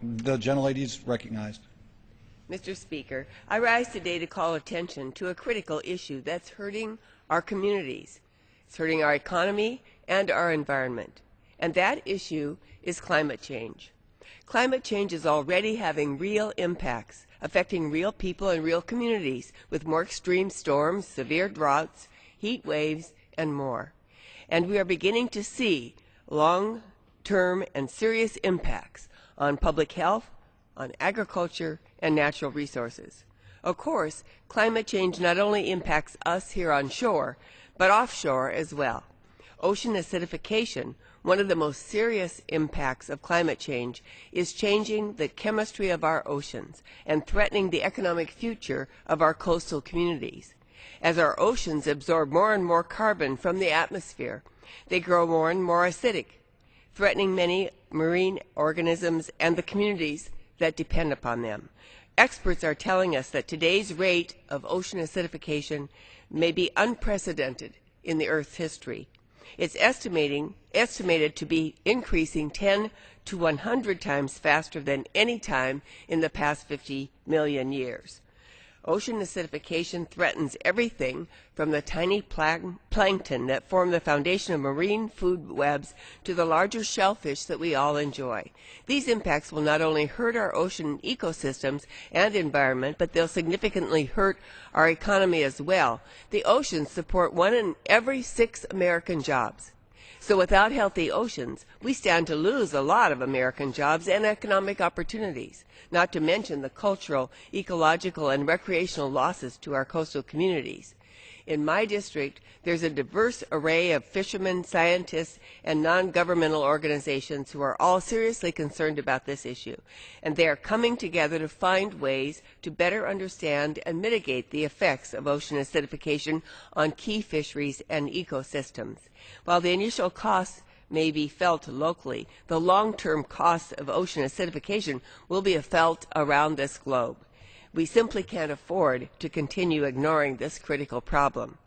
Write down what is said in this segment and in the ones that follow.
The gentlelady is recognized. Mr. Speaker, I rise today to call attention to a critical issue that's hurting our communities. It's hurting our economy and our environment. And that issue is climate change. Climate change is already having real impacts, affecting real people and real communities with more extreme storms, severe droughts, heat waves, and more. And we are beginning to see long-term and serious impacts on public health, on agriculture, and natural resources. Of course, climate change not only impacts us here on shore, but offshore as well. Ocean acidification, one of the most serious impacts of climate change, is changing the chemistry of our oceans and threatening the economic future of our coastal communities. As our oceans absorb more and more carbon from the atmosphere, they grow more and more acidic, threatening many marine organisms and the communities that depend upon them. Experts are telling us that today's rate of ocean acidification may be unprecedented in the Earth's history. It's estimated to be increasing 10 to 100 times faster than any time in the past 50 million years. Ocean acidification threatens everything from the tiny plankton that form the foundation of marine food webs to the larger shellfish that we all enjoy. These impacts will not only hurt our ocean ecosystems and environment, but they'll significantly hurt our economy as well. The oceans support 1 in every 6 American jobs. So without healthy oceans, we stand to lose a lot of American jobs and economic opportunities, not to mention the cultural, ecological, and recreational losses to our coastal communities. In my district, there's a diverse array of fishermen, scientists, and non-governmental organizations who are all seriously concerned about this issue, and they are coming together to find ways to better understand and mitigate the effects of ocean acidification on key fisheries and ecosystems. While the initial costs may be felt locally, the long-term costs of ocean acidification will be felt around this globe. We simply can't afford to continue ignoring this critical problem.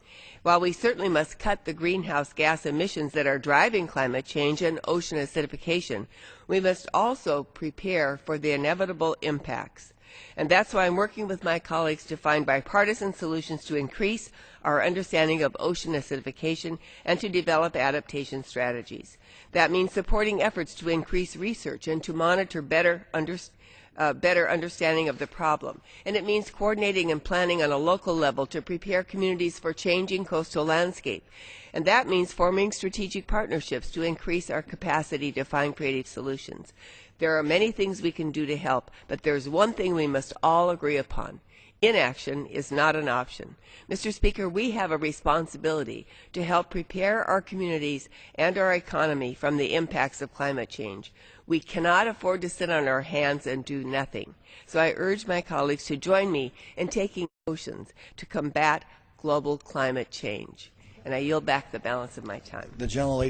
While we certainly must cut the greenhouse gas emissions that are driving climate change and ocean acidification, we must also prepare for the inevitable impacts. And that's why I'm working with my colleagues to find bipartisan solutions to increase our understanding of ocean acidification and to develop adaptation strategies. That means supporting efforts to increase research and to monitor better understanding of the problem. And it means coordinating and planning on a local level to prepare communities for changing coastal landscape. And that means forming strategic partnerships to increase our capacity to find creative solutions. There are many things we can do to help, but there's one thing we must all agree upon. Inaction is not an option. Mr. Speaker, we have a responsibility to help prepare our communities and our economy from the impacts of climate change. We cannot afford to sit on our hands and do nothing. So I urge my colleagues to join me in taking motions to combat global climate change. And I yield back the balance of my time. The gentlelady.